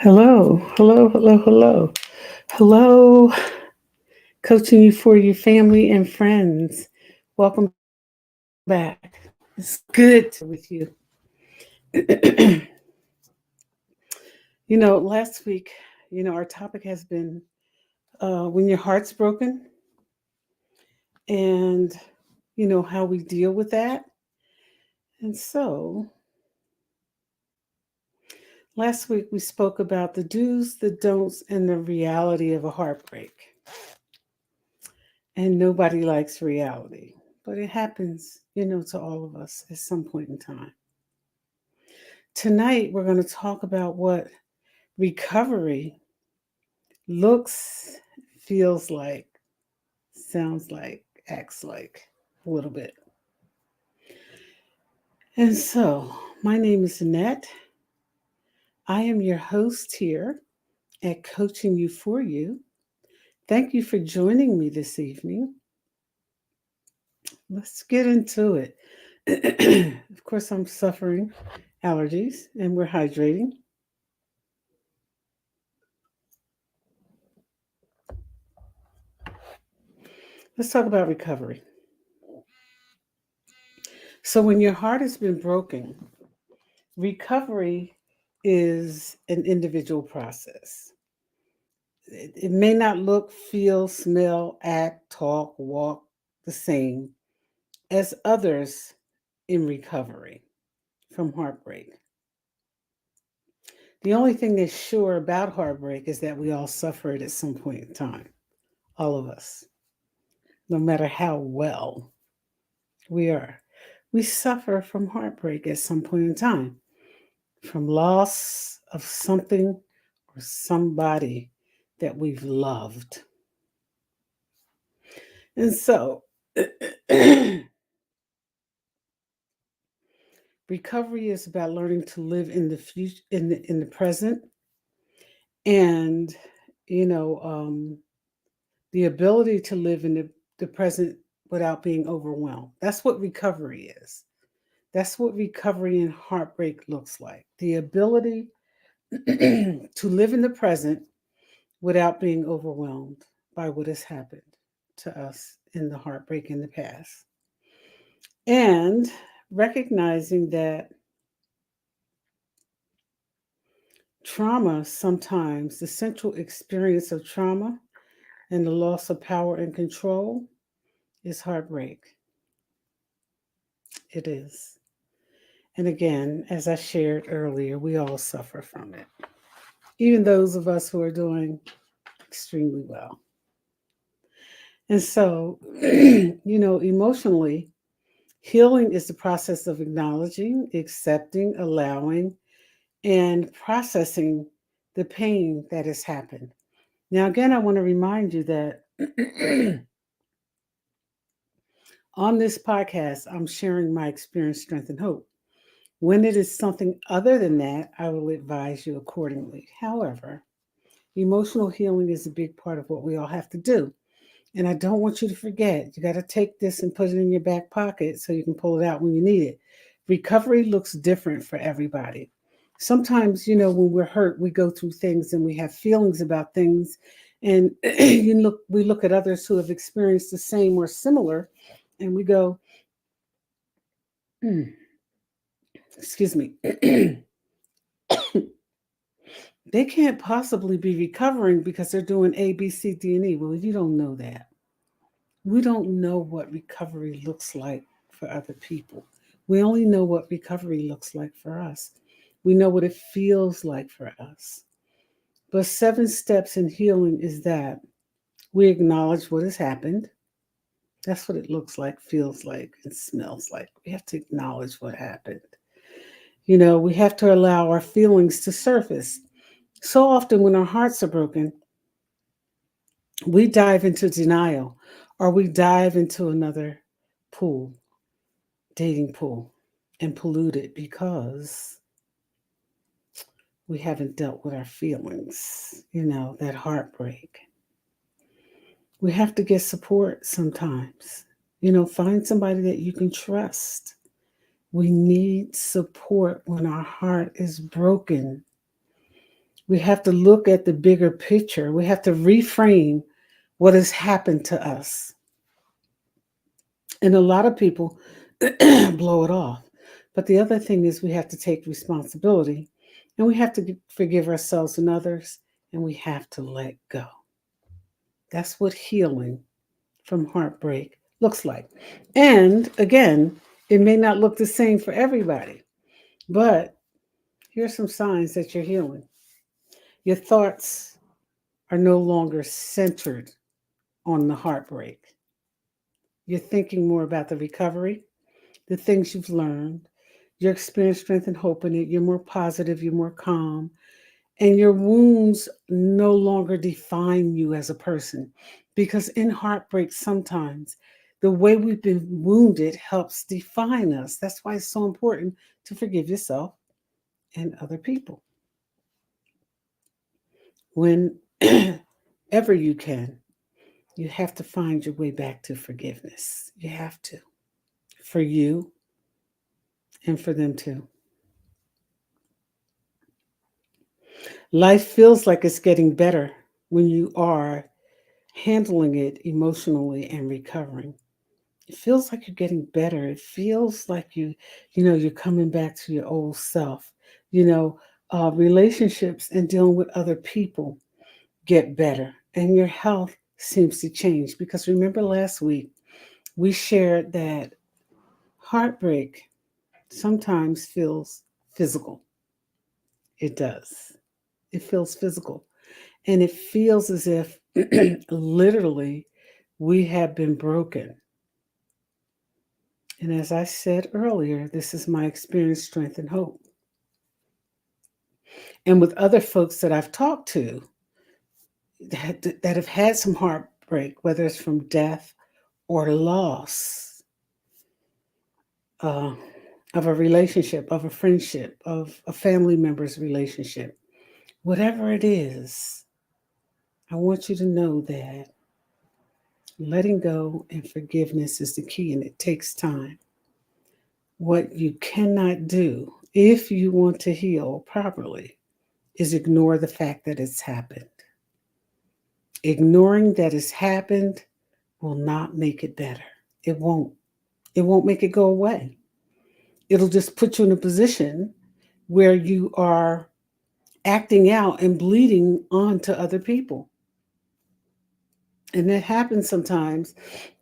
Hello, hello, hello, hello, hello, coaching you for your family and friends. Welcome back. It's good to be here with you. Last week, our topic has been when your heart's broken and, how we deal with that. And so last week we spoke about the do's, the don'ts, and the reality of a heartbreak. And nobody likes reality, but it happens, to all of us at some point in time. Tonight, we're going to talk about what recovery looks, feels like, sounds like, acts like a little bit. And so, my name is Annette. I am your host here at Coaching You for You. Thank you for joining me this evening. Let's get into it. Of course, I'm suffering allergies and we're hydrating. Let's talk about recovery. So, when your heart has been broken, recovery is an individual process. It may not look, feel, smell, act, talk, walk the same as others in recovery from heartbreak. The only thing that's sure about heartbreak is that we all suffer it at some point in time, all of us, no matter how well we are. We suffer from heartbreak at some point in time, from loss of something or somebody that we've loved. And so, recovery is about learning to live in the future, in the present, and you know, um, the ability to live in the present without being overwhelmed. That's what recovery is. That's what recovery and heartbreak looks like. The ability to live in the present without being overwhelmed by what has happened to us in the heartbreak in the past. And recognizing that trauma, sometimes the central experience of trauma and the loss of power and control, is heartbreak. It is. And again, as I shared earlier, we all suffer from it, even those of us who are doing extremely well. And so, emotionally, healing is the process of acknowledging, accepting, allowing, and processing the pain that has happened. Now, again, I want to remind you that on this podcast, I'm sharing my experience, strength, and hope. When it is something other than that, I will advise you accordingly. However, emotional healing is a big part of what we all have to do. And I don't want you to forget, you got to take this and put it in your back pocket so you can pull it out when you need it. Recovery looks different for everybody. Sometimes, when we're hurt, we go through things and we have feelings about things. And we look at others who have experienced the same or similar, and we go, "Hmm, excuse me, they can't possibly be recovering because they're doing A, B, C, D, and E. Well, you don't know that. We don't know what recovery looks like for other people. We only know what recovery looks like for us. We know what it feels like for us. But 7 steps in healing is that we acknowledge what has happened. That's what it looks like, feels like, and smells like. We have to acknowledge what happened. We have to allow our feelings to surface. So often, when our hearts are broken, we dive into denial or we dive into another pool, dating pool, and pollute it because we haven't dealt with our feelings, that heartbreak. We have to get support sometimes. Find somebody that you can trust. We need support when our heart is broken. We have to look at the bigger picture. We have to reframe what has happened to us. And a lot of people blow it off. But the other thing is, we have to take responsibility, and we have to forgive ourselves and others, and we have to let go. That's what healing from heartbreak looks like. And again, it may not look the same for everybody, but here's some signs that you're healing. Your thoughts are no longer centered on the heartbreak. You're thinking more about the recovery, the things you've learned, your experience, strength, and hope in it. You're more positive, you're more calm, and your wounds no longer define you as a person. Because in heartbreak, sometimes the way we've been wounded helps define us. That's why it's so important to forgive yourself and other people whenever you can. You have to find your way back to forgiveness. You have to, for you and for them too. Life feels like it's getting better when you are handling it emotionally and recovering. It feels like you're getting better. It feels like you're coming back to your old self. You know, relationships and dealing with other people get better, and your health seems to change. Because remember last week, we shared that heartbreak sometimes feels physical. It does. It feels physical. And it feels as if literally we have been broken. And as I said earlier, this is my experience, strength, and hope. And with other folks that I've talked to that have had some heartbreak, whether it's from death or loss uh, of a relationship, of a friendship, of a family member's relationship, whatever it is, I want you to know that letting go and forgiveness is the key, and it takes time. What you cannot do if you want to heal properly is ignore the fact that it's happened. Ignoring that it's happened will not make it better. It won't. It won't make it go away. It'll just put you in a position where you are acting out and bleeding onto other people. And that happens sometimes,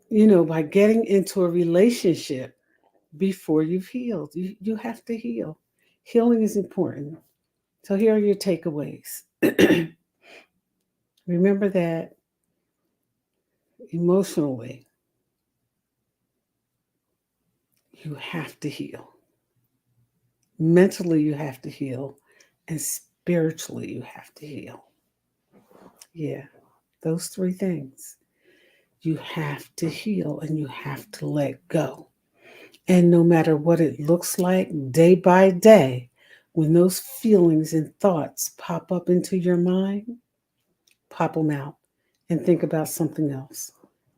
by getting into a relationship before you've healed. You have to heal. Healing is important. So here are your takeaways. Remember that emotionally, you have to heal. Mentally, you have to heal. And spiritually, you have to heal. Yeah, those three things. You have to heal and you have to let go. And no matter what it looks like day by day, when those feelings and thoughts pop up into your mind, pop them out and think about something else.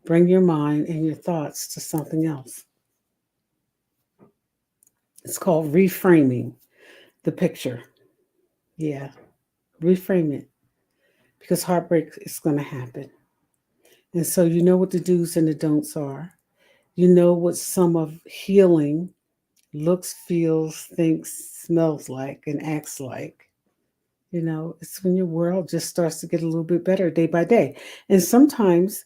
Bring your mind and your thoughts to something else. It's called reframing the picture. Yeah, reframe it because heartbreak is going to happen. And so you know what the do's and the don'ts are. You know what some of healing looks, feels, thinks, smells like, and acts like. It's when your world just starts to get a little bit better day by day. And sometimes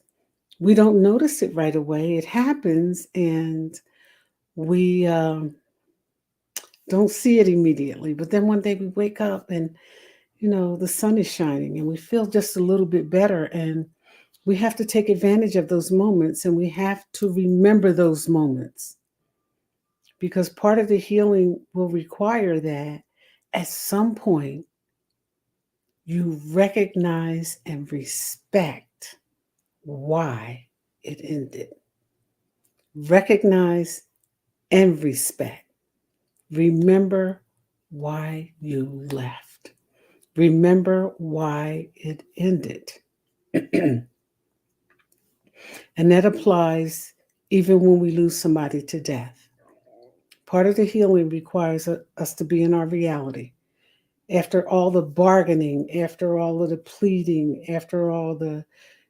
we don't notice it right away. It happens and we don't see it immediately. But then one day we wake up and, the sun is shining and we feel just a little bit better. And we have to take advantage of those moments and we have to remember those moments because part of the healing will require that at some point you recognize and respect why it ended. Recognize and respect. Remember why you left. Remember why it ended. And that applies even when we lose somebody to death. Part of the healing requires us to be in our reality after all the bargaining, after all of the pleading, after all the,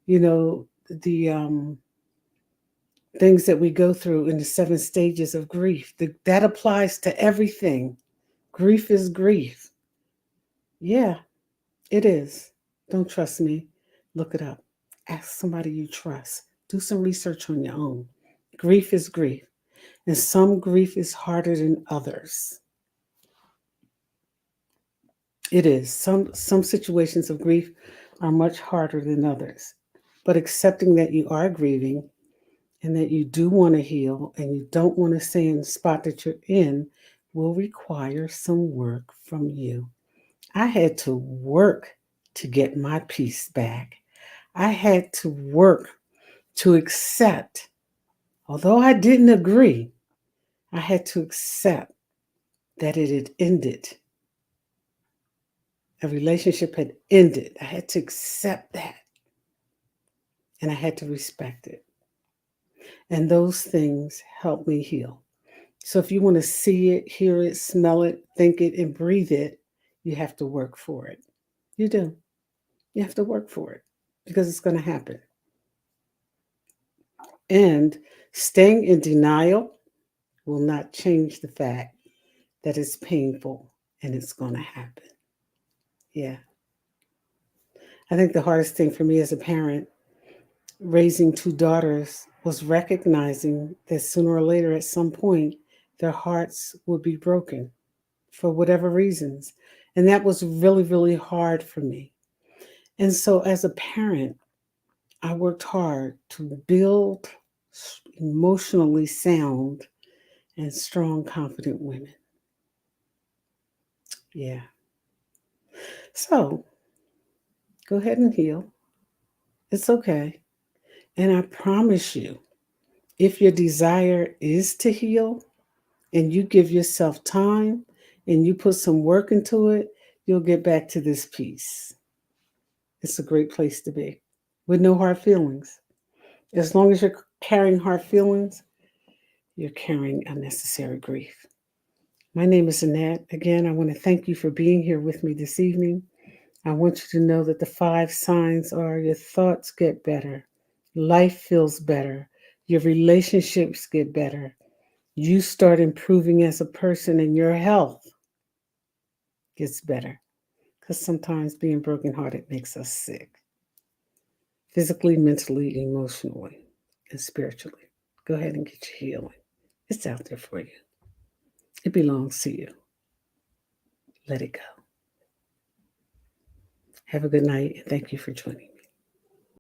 you know, the things that we go through in the 7 stages of grief. That applies to everything. Grief is grief. Yeah, it is. Don't trust me. Look it up. Ask somebody you trust. Do some research on your own. Grief is grief. And some grief is harder than others. It is. Some situations of grief are much harder than others. But accepting that you are grieving and that you do want to heal and you don't want to stay in the spot that you're in will require some work from you. I had to work to get my peace back. I had to work to accept, although I didn't agree, I had to accept that it had ended. A relationship had ended. I had to accept that and I had to respect it. And those things helped me heal. So if you want to see it, hear it, smell it, think it, and breathe it, you have to work for it. You do. You have to work for it because it's going to happen. And staying in denial will not change the fact that it's painful and it's going to happen. Yeah. I think the hardest thing for me as a parent raising 2 daughters was recognizing that sooner or later, at some point, their hearts would be broken for whatever reasons. And that was really, really hard for me. And so, as a parent, I worked hard to build emotionally sound and strong, confident women. Yeah. So, go ahead and heal. It's okay. And I promise you, if your desire is to heal and you give yourself time and you put some work into it, you'll get back to this peace. It's a great place to be with no hard feelings. As long as you're carrying hard feelings, you're carrying unnecessary grief. My name is Annette. Again, I want to thank you for being here with me this evening. I want you to know that the 5 signs are your thoughts get better, life feels better, your relationships get better, you start improving as a person, and your health gets better. Because sometimes being brokenhearted makes us sick physically, mentally, emotionally, and spiritually. Go ahead and get your healing. It's out there for you. It belongs to you. Let it go. Have a good night, and thank you for joining me.